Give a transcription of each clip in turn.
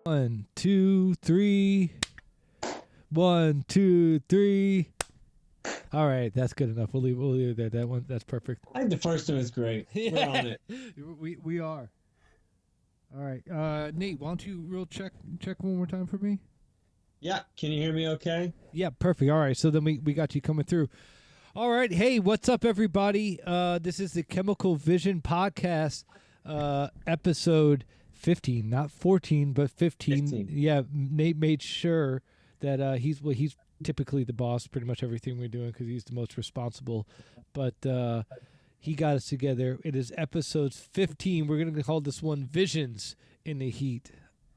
One, two, three. One, two, three. All right, that's good enough. We'll leave it there. That one, that's perfect. I think the first one is great. We're on it. We are. All right, Nate, why don't you check one more time for me? Yeah, can you hear me okay? Yeah, perfect. All right, so then we got you coming through. All right, hey, what's up, everybody? This is the Chemical Vision podcast, episode 15, not 14, but 15. 15. Yeah, Nate made sure that he's typically the boss, pretty much everything we're doing because he's the most responsible. But he got us together. It is episode 15. We're gonna call this one "Visions in the Heat."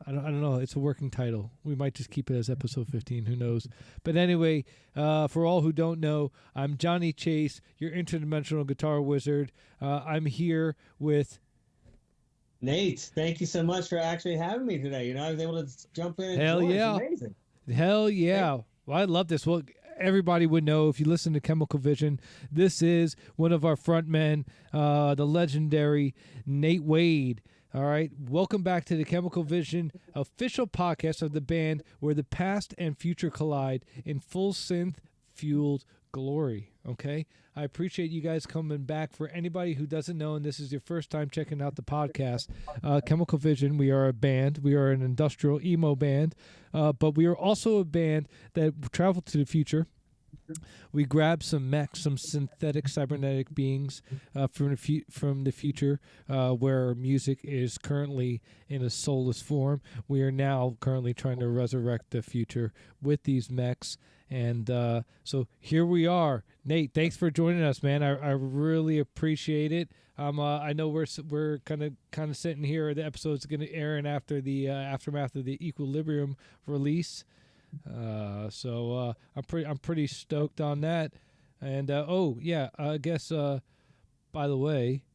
I don't know. It's a working title. We might just keep it as episode 15. Who knows? But anyway, for all who don't know, I'm Johnny Chase, your interdimensional guitar wizard. I'm here with Nate, thank you so much for actually having me today. I was able to jump in and Hell join. It's yeah. amazing. Hell Great. yeah. Well, I love this. Well, everybody would know if you listen to Chemical Vision. This is one of our frontmen, the legendary Nate Wade. All right. Welcome back to the Chemical Vision official podcast of the band where the past and future collide in full synth fueled glory. Okay. I appreciate you guys coming back. For anybody who doesn't know, and this is your first time checking out the podcast, Chemical Vision, we are a band. We are an industrial emo band, but we are also a band that traveled to the future. We grabbed some mech, some synthetic cybernetic beings from the future, where music is currently in a soulless form. We are now currently trying to resurrect the future with these mechs, and so here we are. Nate, thanks for joining us, man. I really appreciate it. I know we're kind of sitting here. The episode's going to air in after the aftermath of the Equilibrium release. So I'm pretty stoked on that. And I guess by the way,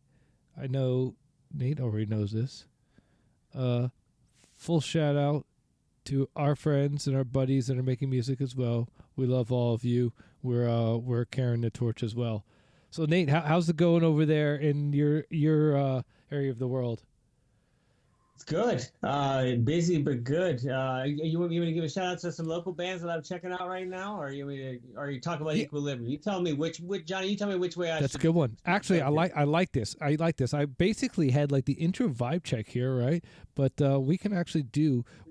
I know Nate already knows this. Full shout out to our friends and our buddies that are making music as well. We love all of you. We're carrying the torch as well. So Nate, how's it going over there in your area of the world? It's good. Busy but good. You want me to give a shout out to some local bands that I'm checking out right now, or are you talking about Yeah, Equilibrium? You tell me which Johnny. You tell me which way I that's a should good one. Actually, I focus. like this. I like this. I basically had like the intro vibe check here, right? But we can actually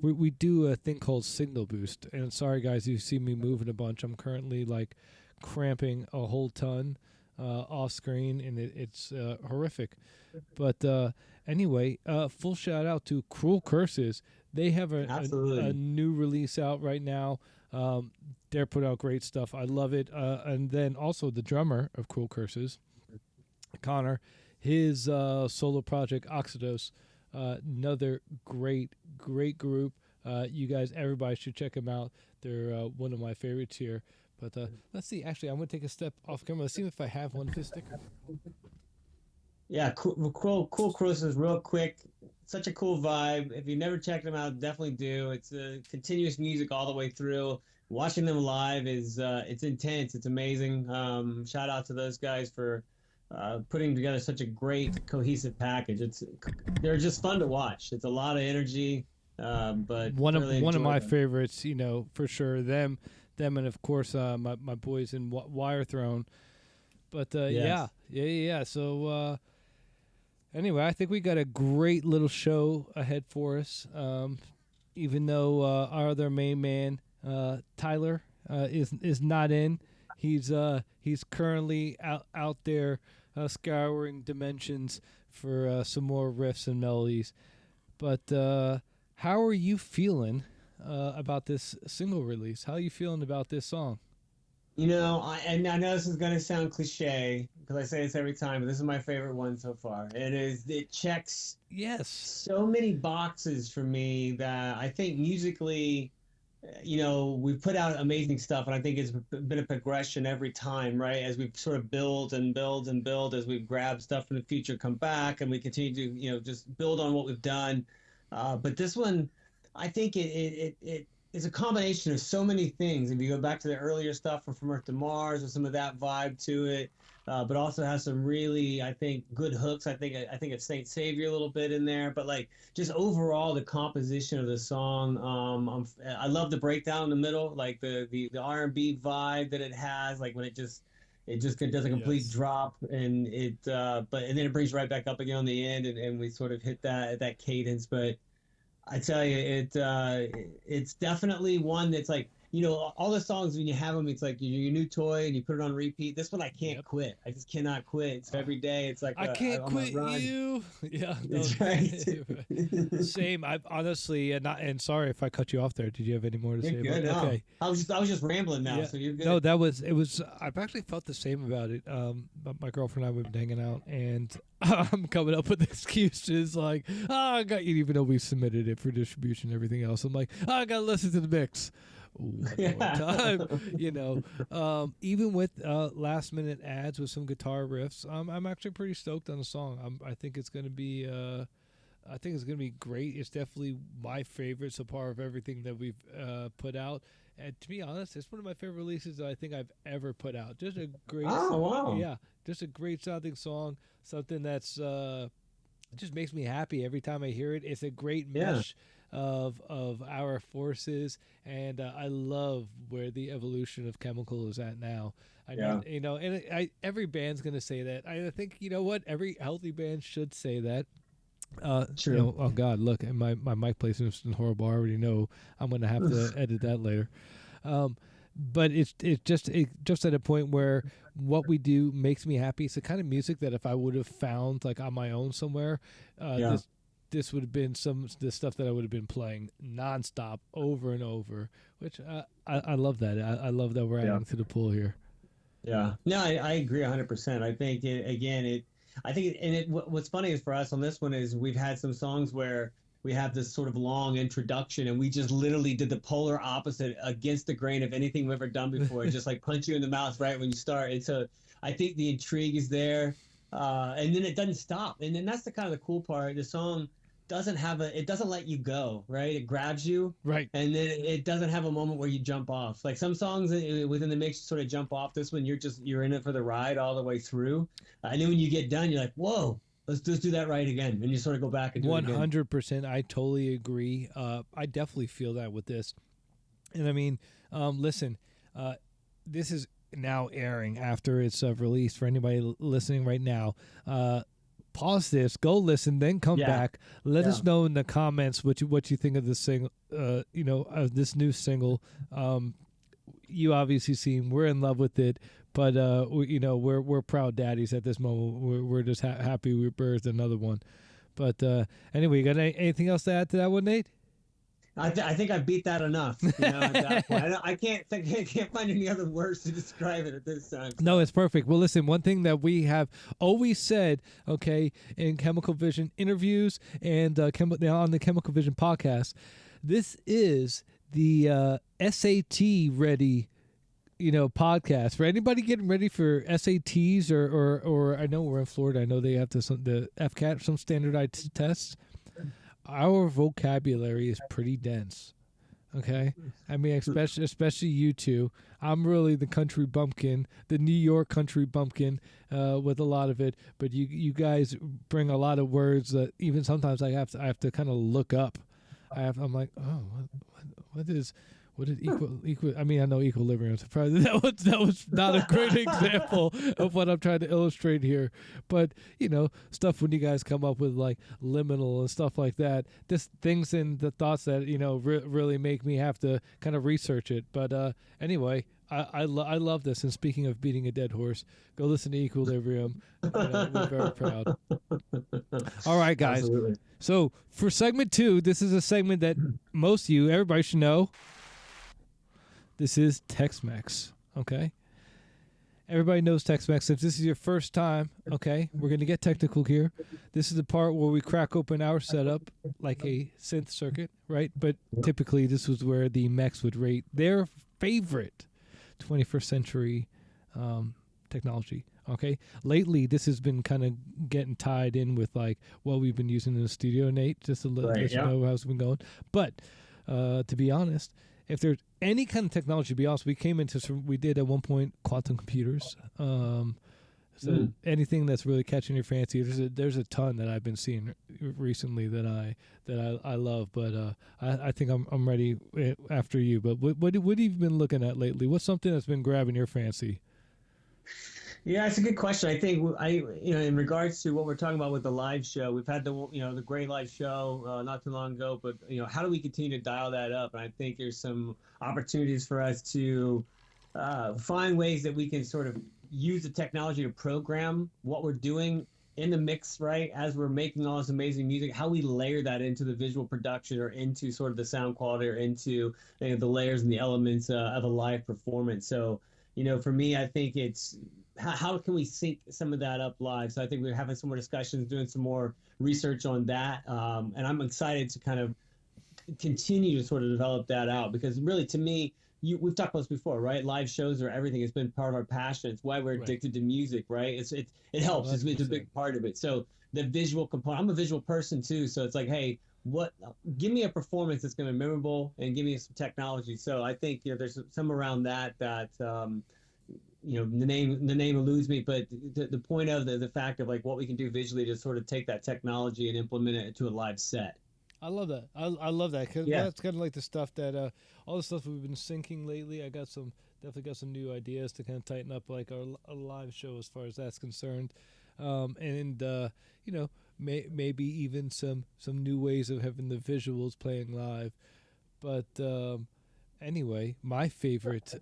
we do a thing called signal boost. And sorry guys, you see me moving a bunch. I'm currently like cramping a whole ton off screen, and it's horrific. But anyway, full shout out to Cruel Curses. They have a Absolutely. new release out right now. They're putting out great stuff. I love it. And then also the drummer of Cruel Curses, Connor, his solo project Oxidose, another great group. You guys, everybody should check them out. They're one of my favorites here. But let's see. Actually, I'm gonna take a step off camera. Let's see if I have one of his stickers. Yeah, cool cruises real quick. Such a cool vibe. If you never checked them out, definitely do. It's continuous music all the way through. Watching them live is it's intense. It's amazing. Shout out to those guys for putting together such a great cohesive package. They're just fun to watch. It's a lot of energy, but really One of enjoy my them. favorites, for sure. Them, and of course my boys in Wire Throne. But Yes. yeah. So anyway, I think we got a great little show ahead for us. Even though our other main man, Tyler, is not in, he's currently out there scouring dimensions for some more riffs and melodies. But how are you feeling about this single release? How are you feeling about this song? And I know this is going to sound cliche because I say this every time, but this is my favorite one so far. It checks Yes. so many boxes for me that I think musically, we've put out amazing stuff, and I think it's been a progression every time, right? As we sort of build and build and build, as we've grabbed stuff from the future, come back, and we continue to, just build on what we've done. But this one, I think it's a combination of so many things. If you go back to the earlier stuff from Earth to Mars, with some of that vibe to it, but also has some really, I think, good hooks. I think it's Saint Savior a little bit in there, but like just overall the composition of the song. I love the breakdown in the middle, like the R&B vibe that it has, like when it just does a complete Yes. drop, and and then it brings right back up again on the end, and we sort of hit that cadence, but. I tell you, it's definitely one that's like, all the songs when you have them, it's like your new toy and you put it on repeat. This one I can't Yep. quit. I just cannot quit. It's every day. It's like I can't I'm a quit run. you. Yeah, no. It's right. Same. I've honestly, and sorry if I cut you off there. Did you have any more to You're say about good. it? No, Okay. I was just rambling now, Yeah. so you're No, good. that was it. Was I've actually felt the same about it. But my girlfriend and I we've been hanging out, and I'm coming up with excuses like, "Oh, I got you," even though we submitted it for distribution and everything else. I'm like, "Oh, I gotta listen to the mix one more Yeah. time," you know. Even with last minute ads with some guitar riffs, I'm actually pretty stoked on the song. I think it's gonna be. I think it's gonna be great. It's definitely my favorite so far of everything that we've put out. And to be honest, it's one of my favorite releases that I think I've ever put out. Just a great, Oh wow. yeah, just a great sounding song. Something that's just makes me happy every time I hear it. It's a great Yeah. mesh of our forces, and I love where the evolution of Chemical is at now. I know, Yeah. and every band's gonna say that. I think you know what every healthy band should say that. True. Oh God, look, and my mic placement is horrible. I already know I'm gonna have to edit that later. Um, but it's just at a point where what we do makes me happy. It's the kind of music that if I would have found like on my own somewhere, Yeah. this would have been some the stuff that I would have been playing nonstop over and over. Which I love that. I love that we're Yeah. adding to the pool here. Yeah, no, I agree 100%. I think I think what's funny is for us on this one is we've had some songs where we have this sort of long introduction and we just literally did the polar opposite against the grain of anything we've ever done before. Just like punch you in the mouth right when you start. And so I think the intrigue is there. And then it doesn't stop. And then that's the kind of the cool part. The song it doesn't let you go, right? It grabs you Right. and then it doesn't have a moment where you jump off. Like some songs within the mix sort of jump off. This one you're in it for the ride all the way through, and then when you get done, you're like, whoa, let's just do that right again, and you sort of go back and do it again. 100%. I totally agree. I definitely feel that with this. And I mean, listen, this is now airing after it's released for anybody listening right now. Pause this, go listen, then come Yeah, back. Let yeah, us know in the comments what you think of this single. Of this new single. You obviously seen we're in love with it, but we're proud daddies at this moment. We're just happy we birthed another one. But anyway, you got anything else to add to that one, Nate? I think I beat that enough. At that point, I can't find any other words to describe it at this time. No, So it's perfect. Well, listen, one thing that we have always said, okay, in Chemical Vision interviews and on the Chemical Vision podcast, this is the SAT ready, podcast for anybody getting ready for SATs or I know we're in Florida. I know they have the FCAT, some standardized tests. Our vocabulary is pretty dense. Okay, I mean, especially you two. I'm really the country bumpkin, the New York country bumpkin, with a lot of it. But you guys bring a lot of words that even sometimes I have to kind of look up. I'm like, oh, what is equal? I mean, I know equilibrium. So probably that was not a great example of what I'm trying to illustrate here. But stuff when you guys come up with like liminal and stuff like that, just things and the thoughts that really make me have to kind of research it. But anyway, I love this. And speaking of beating a dead horse, go listen to Equilibrium. We're very proud. All right, guys. absolutely. So for segment 2, this is a segment that everybody should know. This is Tex-Mex, okay? Everybody knows Tex-Mex. If this is your first time, okay, we're going to get technical here. This is the part where we crack open our setup like a synth circuit, right? But typically this was where the mechs would rate their favorite 21st century technology, okay? Lately, this has been kind of getting tied in with like what we've been using in the studio, Nate, just to let Right. you Yeah. know how it's been going. But to be honest, if there's any kind of technology, to be honest, we did at one point quantum computers. So anything that's really catching your fancy, there's a ton that I've been seeing recently that I love. But I think I'm ready after you. But what have you been looking at lately? What's something that's been grabbing your fancy? Yeah, it's a good question. I think in regards to what we're talking about with the live show, we've had the great live show not too long ago, but how do we continue to dial that up? And I think there's some opportunities for us to find ways that we can sort of use the technology to program what we're doing in the mix, right? As we're making all this amazing music, how we layer that into the visual production or into sort of the sound quality or into the layers and the elements of a live performance. So, for me, I think it's how can we sync some of that up live? So I think we're having some more discussions, doing some more research on that. And I'm excited to kind of continue to sort of develop that out because really to me, we've talked about this before, right? Live shows are everything. It's been part of our passion. It's why we're addicted to music, right? It helps. It's a big part of it. So the visual component, I'm a visual person too. So it's like, hey, give me a performance that's going to be memorable and give me some technology. So I think, there's some around that, the name eludes me, but the point of the fact of like what we can do visually to sort of take that technology and implement it into a live set. I love that. I love that because that's kind of like the stuff that all the stuff we've been syncing lately. I definitely got some new ideas to kind of tighten up like our live show as far as that's concerned, maybe even some new ways of having the visuals playing live. But anyway, my favorite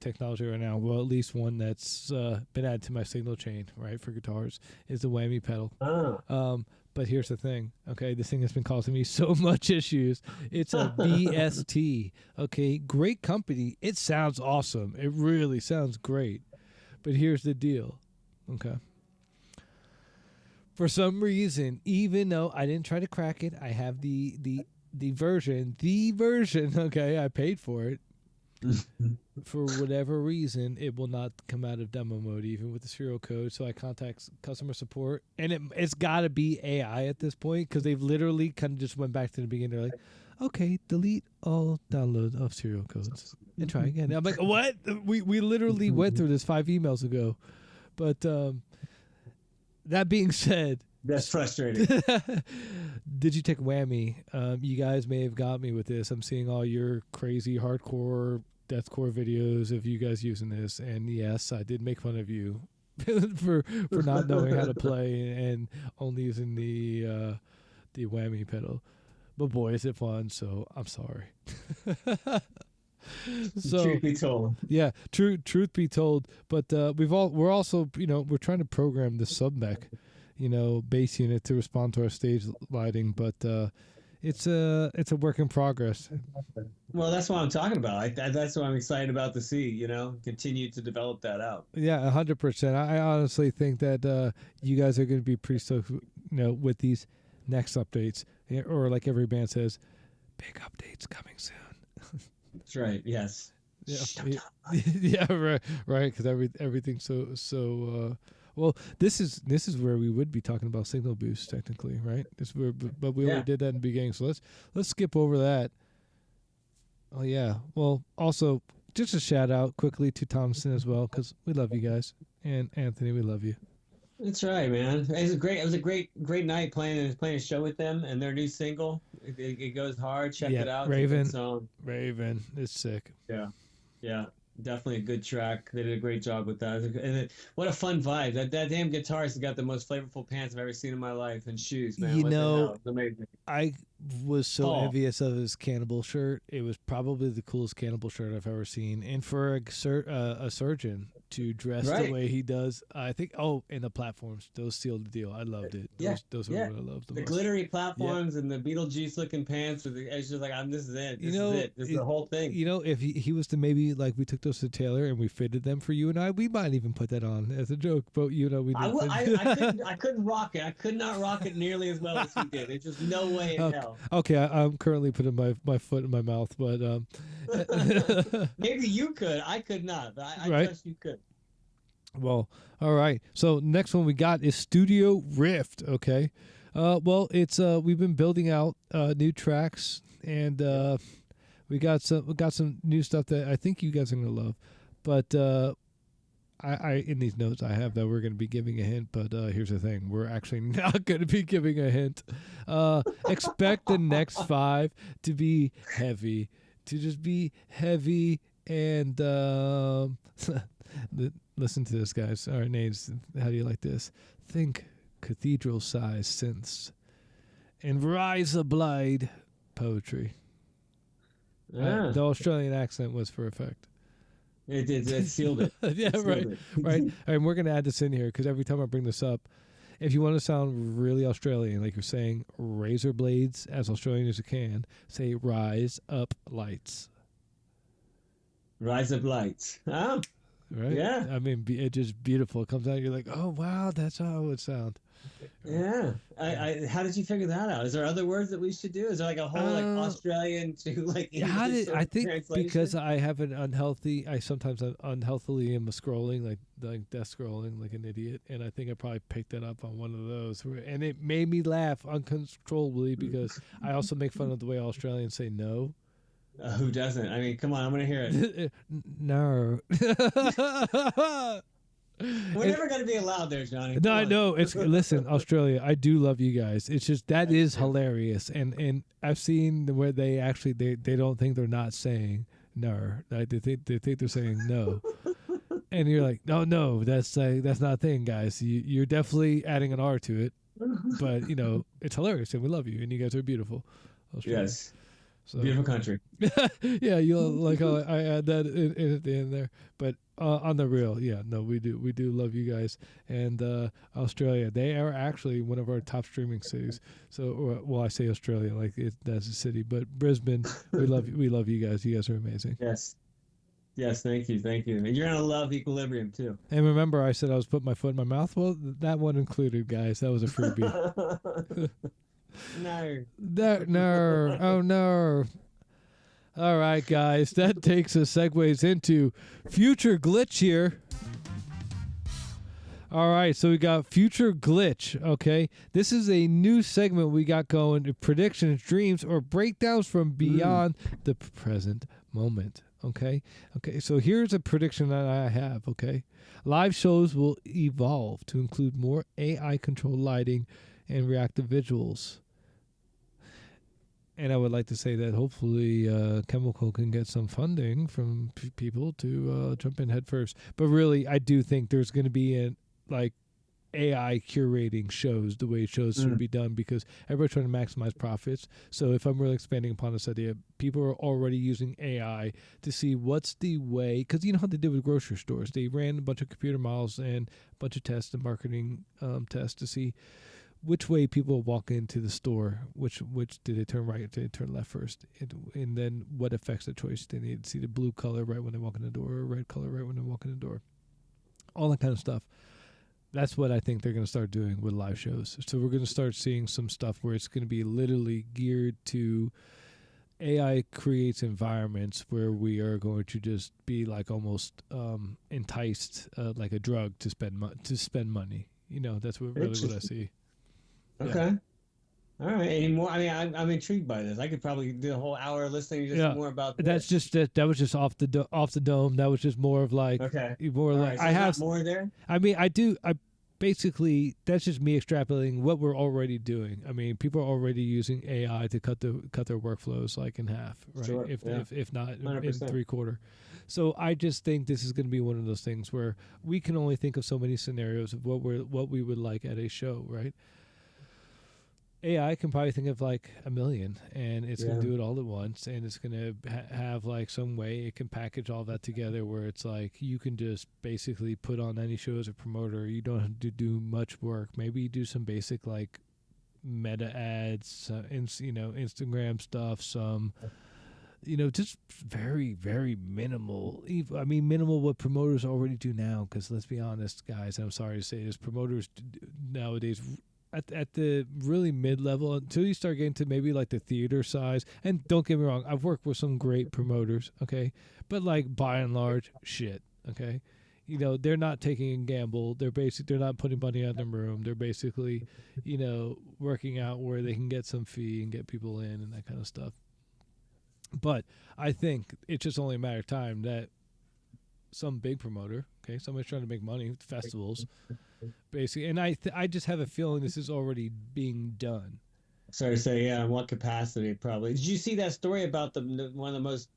technology right now, well, at least one that's been added to my signal chain, right, for guitars, is the whammy pedal. But here's the thing, okay? This thing has been causing me so much issues. It's a VST, okay? Great company. It sounds awesome. It really sounds great. But here's the deal, okay? For some reason, even though I didn't try to crack it, I have the version, okay? I paid for it. For whatever reason, it will not come out of demo mode, even with the serial code. So I contact customer support, and it's got to be AI at this point because they've literally kind of just went back to the beginning. They're like, okay, delete all download of serial codes and try again. And I'm like, what? We literally went through this 5 emails ago. But that being said, that's frustrating. Did you take whammy? You guys may have got me with this. I'm seeing all your crazy hardcore deathcore videos of you guys using this, and yes, I did make fun of you for not knowing how to play and only using the whammy pedal. But boy, is it fun! So I'm sorry. So, truth be told, yeah, truth be told. But we're also we're trying to program the sub Mech, bass unit to respond to our stage lighting, but it's a work in progress. Well, that's what I'm talking about. That's what I'm excited about to see. Continue to develop that out. Yeah, 100%. I honestly think that you guys are going to be pretty stoked, with these next updates, or like every band says, big updates coming soon. That's right. Yes. Yeah. Yeah. Right. Because everything's so. Well, this is where we would be talking about signal boost technically, right? But we already did that in the beginning, so let's skip over that. Oh yeah. Well, also just a shout out quickly to Thompson as well because we love you guys, and Anthony, we love you. That's right, man. It was a great night playing a show with them and their new single. It goes hard. Check it out. Raven is sick. Yeah. Definitely a good track. They did a great job with that. And what a fun vibe. That damn guitarist has got the most flavorful pants I've ever seen in my life and shoes, man. It's amazing. I was so envious of his Cannibal shirt. It was probably the coolest Cannibal shirt I've ever seen. And for a surgeon to dress the way he does, I think, and the platforms, those sealed the deal. I loved it. Those are what I loved the most. The glittery platforms and the Beetlejuice looking pants. It's just like, this is it. This is it. This is the whole thing. If he was to maybe, like, we took those to Taylor and we fitted them for you and I, we might even put that on as a joke. But, we did. I couldn't rock it. I could not rock it nearly as well as he did. There's just no way in hell. Okay, I'm currently putting my foot in my mouth, but maybe you could. I could not. But I trust you could. Well, all right. So next one we got is Studio Rift. Okay. Well, it's we've been building out new tracks, and we got some new stuff that I think you guys are gonna love. But I in these notes I have that we're gonna be giving a hint. But here's the thing: we're actually not gonna be giving a hint. Expect the next 5 to be heavy, to just be heavy and listen to this, guys. All right, Nates, how do you like this? Think cathedral-sized synths and rise a blade poetry. Yeah. The Australian accent was for effect. It sealed it. Yeah, It sealed right, it. right. And we're gonna add this in here because every time I bring this up, if you want to sound really Australian, like you're saying razor blades as Australian as you can, say rise up lights. Rise of lights. Oh, Right? yeah. I mean, it's just beautiful. It comes out, you're like, oh wow, that's how it would sound. Yeah. How did you figure that out? Is there other words that we should do? Is there like a whole like Uh, Australian to like How English did sort I of think because translation? I have an unhealthy, I sometimes unhealthily am scrolling like death scrolling like an idiot, and I think I probably picked that up on one of those, and it made me laugh uncontrollably because I also make fun of the way Australians say no. Who doesn't? I mean, come on, I'm gonna hear it. No. We're And never gonna be allowed there, Johnny. no, Come I on. know. It's listen, Australia. I do love you guys. It's just that is hilarious, and I've seen where they actually they don't think they're not saying no. Like they think they're saying no, and you're like, no, that's not a thing, guys. You're definitely adding an R to it, but it's hilarious, and we love you, and you guys are beautiful, Australia. Yes. So Beautiful country. yeah, you'll like how I add that in at the end there. But on the real, yeah, no, we do love you guys. And Australia, they are actually one of our top streaming cities. So, well, I say Australia like that's a city, but Brisbane, we love you guys. You guys are amazing. Yes. Yes, thank you, thank you. And you're gonna love Equilibrium too. And remember, I said I was putting my foot in my mouth. Well, that one included, guys. That was a freebie. No. No, oh no. All right, guys, that takes us segues into future glitch here. All right, so we got future glitch. Okay, this is a new segment we got going: predictions, dreams, or breakdowns from beyond the present moment. Okay, so here's a prediction that I have. Okay, live shows will evolve to include more AI controlled lighting and reactive visuals. And I would like to say that hopefully Chemical can get some funding from people to jump in head first. But really, I do think there's going to be like AI curating shows the way shows should be done because everybody's trying to maximize profits. So if I'm really expanding upon this idea, people are already using AI to see what's the way, because you know how they did with grocery stores. They ran a bunch of computer models and a bunch of tests and marketing tests to see which way people walk into the store, which did they turn right, did they turn left first, and then what affects the choice. They need to see the blue color right when they walk in the door, or red color right when they walk in the door, all that kind of stuff. That's what I think they're going to start doing with live shows. So we're going to start seeing some stuff where it's going to be literally geared to AI creates environments where we are going to just be like almost enticed like a drug to spend money. That's really what I see. Okay. Yeah. All right. Any more? I mean, I'm intrigued by this. I could probably do a whole hour listening just more about That's this. just that was just off the dome. That was just more of like Okay. more All like right. So I there's have not more there. I mean I basically that's just me extrapolating what we're already doing. I mean, people are already using AI to cut their workflows like in half, right? Sure. If not in 100%. 3/4. So I just think this is going to be one of those things where we can only think of so many scenarios of what we would like at a show, right? AI can probably think of like a million, and it's going to do it all at once, and it's going to have like some way it can package all that together where it's like you can just basically put on any show as a promoter. You don't have to do much work. Maybe you do some basic like meta ads, Instagram stuff, some just very, very minimal. I mean, minimal what promoters already do now. Because let's be honest, guys, I'm sorry to say this, promoters nowadays at the really mid level until you start getting to maybe like the theater size. And don't get me wrong, I've worked with some great promoters, okay, but like by and large, shit, okay. They're not taking a gamble. They're not putting money out in the room. They're basically, working out where they can get some fee and get people in and that kind of stuff. But I think it's just only a matter of time that some big promoter, okay, somebody's trying to make money with festivals, basically. And I just have a feeling this is already being done. Sorry to say, yeah, in what capacity probably. Did you see that story about one of the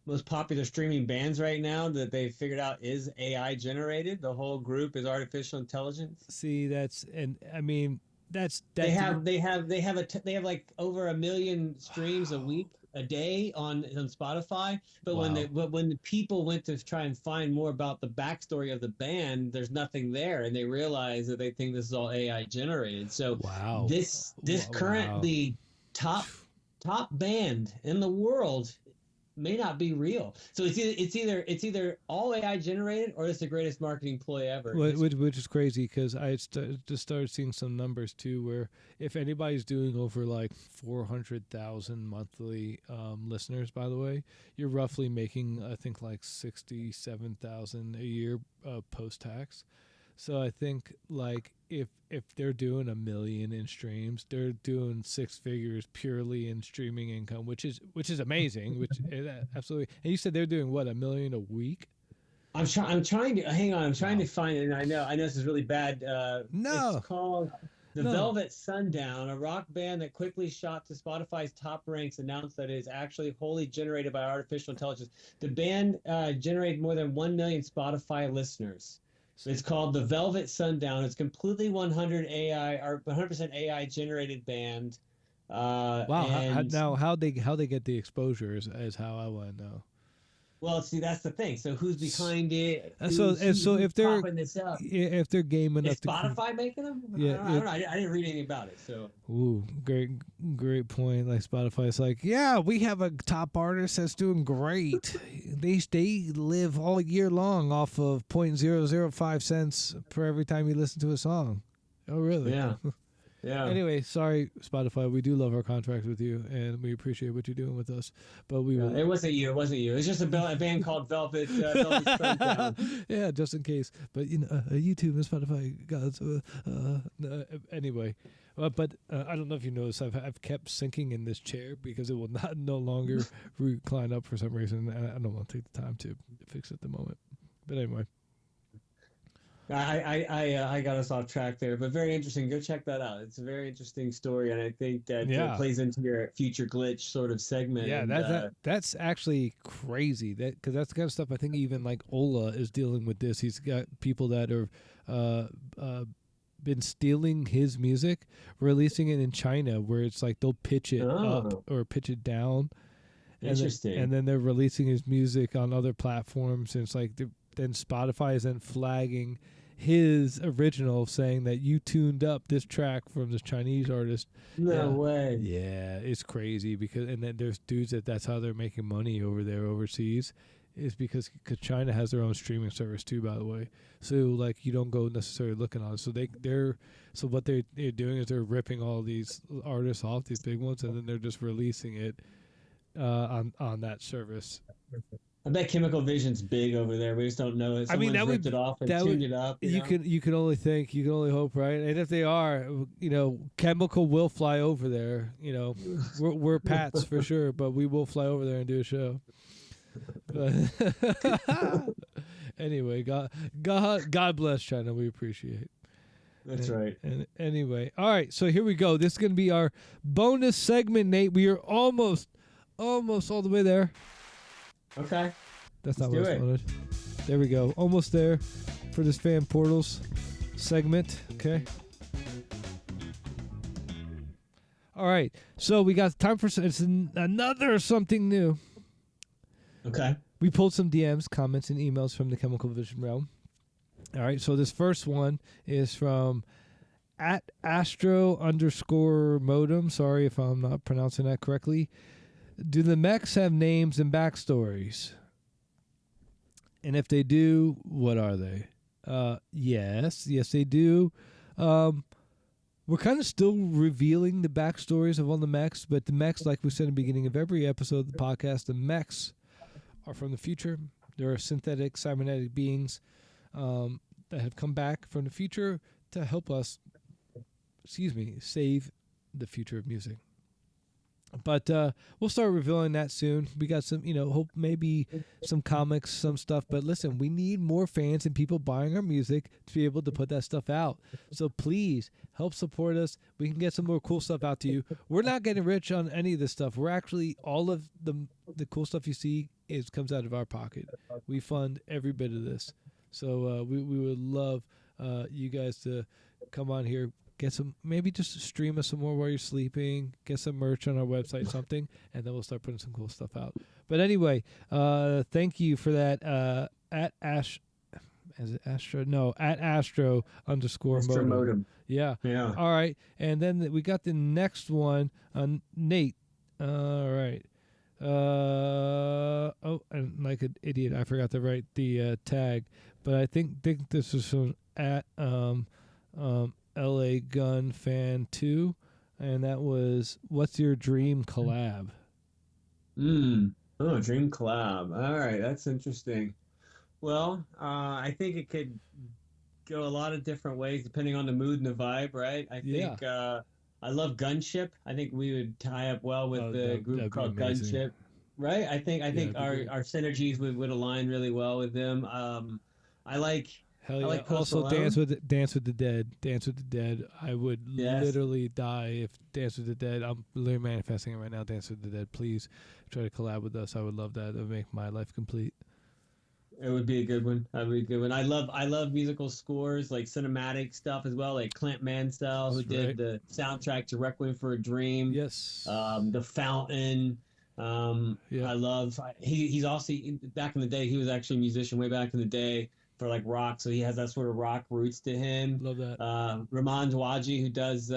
most popular streaming bands right now that they figured out is AI generated? The whole group is artificial intelligence. See, that's and I mean that's They that. have they have they have they have like over 1 million streams a week, a day on Spotify. But Wow. when the people went to try and find more about the backstory of the band, there's nothing there, and they realize that they think this is all AI generated. So Wow. this Wow. currently top band in the world may not be real. So it's either all AI generated or it's the greatest marketing ploy ever in history. Which is crazy because just started seeing some numbers too, where if anybody's doing over like 400,000 monthly listeners, by the way, you're roughly making I think like 67,000 a year post tax. So I think like if they're doing 1 million in streams, they're doing six figures purely in streaming income, which is amazing. Which absolutely. And you said they're doing what, 1 million a week? I'm trying to hang on. I'm trying to Wow. find it. And I know this is really bad. It's No, called The no. Velvet Sundown, a rock band that quickly shot to Spotify's top ranks. Announced that it is actually wholly generated by artificial intelligence. The band generated more than 1 million Spotify listeners. It's called The Velvet Sundown. It's completely 100 AI or 100% AI generated band. Wow. And How they get the exposure is how I want to know. well, see, that's the thing. So who's behind it? So Who's if they're propping this up? game Is enough to Spotify making them? yeah I don't know. I didn't read anything about it. So ooh, great point. Like Spotify's like, yeah, we have a top artist that's doing great. They live all year long off of 0.005 cents per every time you listen to a song. Oh, really? yeah, yeah, Anyway, sorry, Spotify. We do love our contract with you, and we appreciate what you're doing with us. But we yeah. will, It wasn't you. It wasn't you. It's just a band called Velvet Sundown. yeah, just in case. But YouTube and Spotify, gods. Anyway, I don't know if you noticed, I've kept sinking in this chair because it will not no longer recline up for some reason. And I don't want to take the time to fix it at the moment. But anyway, I got us off track there, but very interesting. Go check that out. It's a very interesting story, and I think that yeah, plays into your future glitch sort of segment. yeah, And that's actually crazy. That because that's the kind of stuff I think even like Ola is dealing with this. He's got people that are uh, uh, been stealing his music, releasing it in China, where it's like they'll pitch it up oh, or pitch it down, interesting. and then they're releasing his music on other platforms, and it's like then Spotify is then flagging his original, saying that you tuned up this track from this Chinese artist. No Yeah, way. yeah, it's crazy because and then there's dudes that's how they're making money over there overseas. Is because China has their own streaming service too, by the way. So like you don't go necessarily looking on it. So so what they're doing is they're ripping all these artists off, these big ones, and then they're just releasing it on that service. I bet Chemical Vision's big over there. We just don't know it. I mean, Someone's ripped it off and that tuned would it up, you can only think, you can only hope, right? And if they are, Chemical will fly over there. We're Pats for sure, but we will fly over there and do a show. But anyway, God bless China. We appreciate. That's right. And anyway, all right. So here we go. This is gonna be our bonus segment, Nate. We are almost all the way there. Okay. That's not Let's what I do it. wanted. There we go. Almost there for this fan portals segment. Okay. All right. So we got time for another something new. Okay. We pulled some DMs, comments, and emails from the Chemical Vision realm. All right. So this first one is from at Astro_modem. Sorry if I'm not pronouncing that correctly. Do the mechs have names and backstories? And if they do, what are they? Yes, they do. We're kind of still revealing the backstories of all the mechs, but the mechs, like we said in the beginning of every episode of the podcast, the mechs are from the future. They're synthetic, cybernetic beings that have come back from the future to help us, save the future of music. But we'll start revealing that soon. We got some, hope maybe some comics, some stuff. But listen, we need more fans and people buying our music to be able to put that stuff out. So please help support us. We can get some more cool stuff out to you. We're not getting rich on any of this stuff. We're actually all of the cool stuff you see comes out of our pocket. We fund every bit of this. So we would love you guys to come on here. Get some, maybe just stream us some more while you're sleeping. Get some merch on our website, something, and then we'll start putting some cool stuff out. But anyway, thank you for that. At Ash, is it Astro? No, at Astro _modem. Astro modem. Yeah. Yeah. All right, and then we got the next one, Nate. All right. Oh, and like an idiot, I forgot to write the tag, but I think this was from at LA Gun Fan 2, and that was, what's your dream collab? Oh, dream collab. All right, that's interesting. Well, I think it could go a lot of different ways depending on the mood and the vibe, right? I think I love Gunship. I think we would tie up well with the group called Gunship, right? I think our synergies would align really well with them. I like. Hell yeah! Like also, Dance with the Dead. Dance with the Dead. I would literally die if Dance with the Dead. I'm literally manifesting it right now. Dance with the Dead. Please try to collab with us. I would love that. It would make my life complete. It would be a good one. That would be a good one. I love musical scores, like cinematic stuff as well, like Clint Mansell, who did the soundtrack to Requiem for a Dream. Yes. The Fountain. I love. He's also, back in the day, he was actually a musician way back in the day for like rock, so he has that sort of rock roots to him. Love that. Ramon Dwaji, who does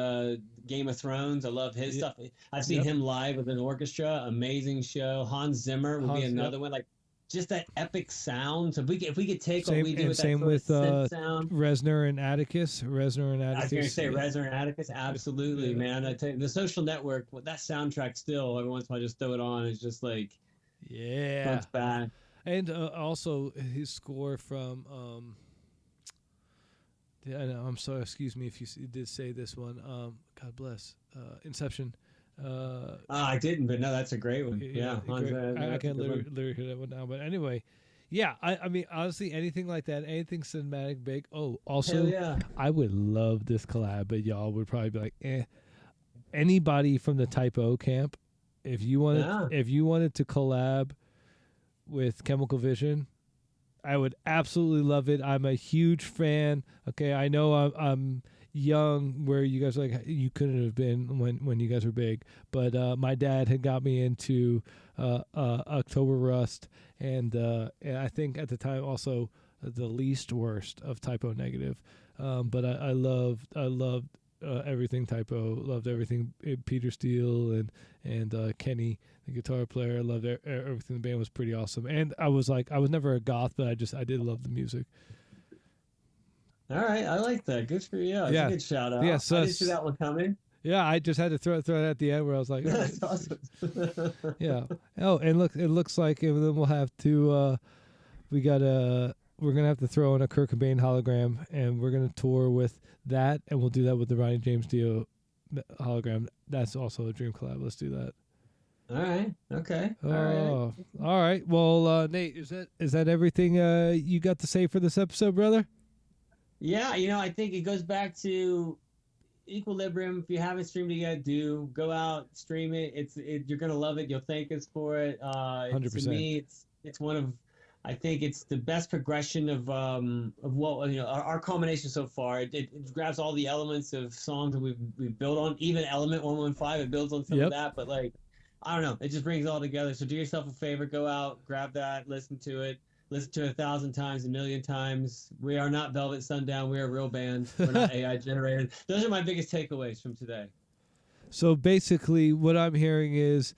Game of Thrones, I love his stuff. I've seen him live with an orchestra, amazing show. Hans Zimmer would be another one, like just that epic sound. So if we could take what we do with that sort of synth sound. Reznor and Atticus. I was going to say Reznor and Atticus, absolutely, man. I tell you, the Social Network, that soundtrack still every once in a while I just throw it on. It's just like front to back. And also his score from I'm sorry, excuse me if you did say this one. God bless. Inception. I didn't, but no, that's a great one. Yeah, I can't literally hear that one now. But anyway, yeah, I mean, honestly, anything like that, anything cinematic big. Oh, also, I would love this collab, but y'all would probably be like, eh. Anybody from the Type O camp, if you wanted to collab with Chemical Vision, I would absolutely love it. I'm a huge fan. Okay, I know I'm young, where you guys you couldn't have been when you guys were big, but my dad had got me into October Rust, and I think at the time also the least worst of Type O Negative. But I loved everything Type O. Loved everything Peter Steele and Kenny, the guitar player. I loved everything. The band was pretty awesome, and I was never a goth, but I did love the music. All right, I like that. Good for you. That's a good shout out. Yeah, I didn't see that one coming. Yeah, I just had to throw it at the end where I was like, oh. That's awesome. Yeah. Oh, and look, it looks like then we'll have to. We're gonna have to throw in a Kurt Cobain hologram, and we're gonna tour with that, and we'll do that with the Ronnie James Dio hologram. That's also a dream collab. Let's do that. All right. Okay. All right. Well, Nate, is that everything you got to say for this episode, brother? Yeah, I think it goes back to Equilibrium. If you haven't streamed it yet, go out, stream it. You're gonna love it. You'll thank us for it. 100%. To me, it's one of, I think it's the best progression of what our culmination so far. It grabs all the elements of songs that we've built on. Even Element 115, it builds on some of that. But like, I don't know, it just brings it all together. So do yourself a favor, go out, grab that, listen to it. Listen to it 1,000 times, 1,000,000 times. We are not Velvet Sundown. We are a real band. We're not AI generated. Those are my biggest takeaways from today. So basically, what I'm hearing is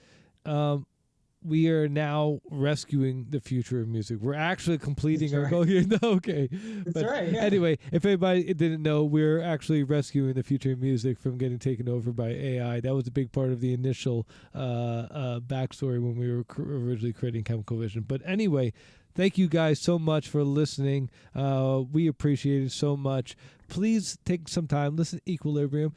we are now rescuing the future of music. We're actually completing our goal here. Okay. That's right. Yeah. Anyway, if anybody didn't know, we're actually rescuing the future of music from getting taken over by AI. That was a big part of the initial backstory when we were originally creating Chemical Vision. But anyway, thank you guys so much for listening. We appreciate it so much. Please take some time, listen to Equilibrium.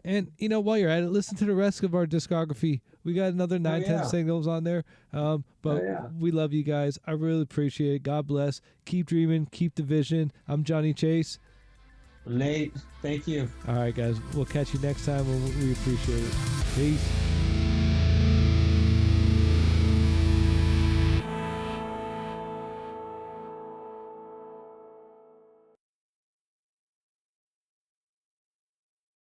And while you're at it, listen to the rest of our discography. We got another 910 singles on there. But we love you guys. I really appreciate it. God bless. Keep dreaming. Keep the vision. I'm Johnny Chase. Nate, thank you. All right, guys. We'll catch you next time. We appreciate it. Peace.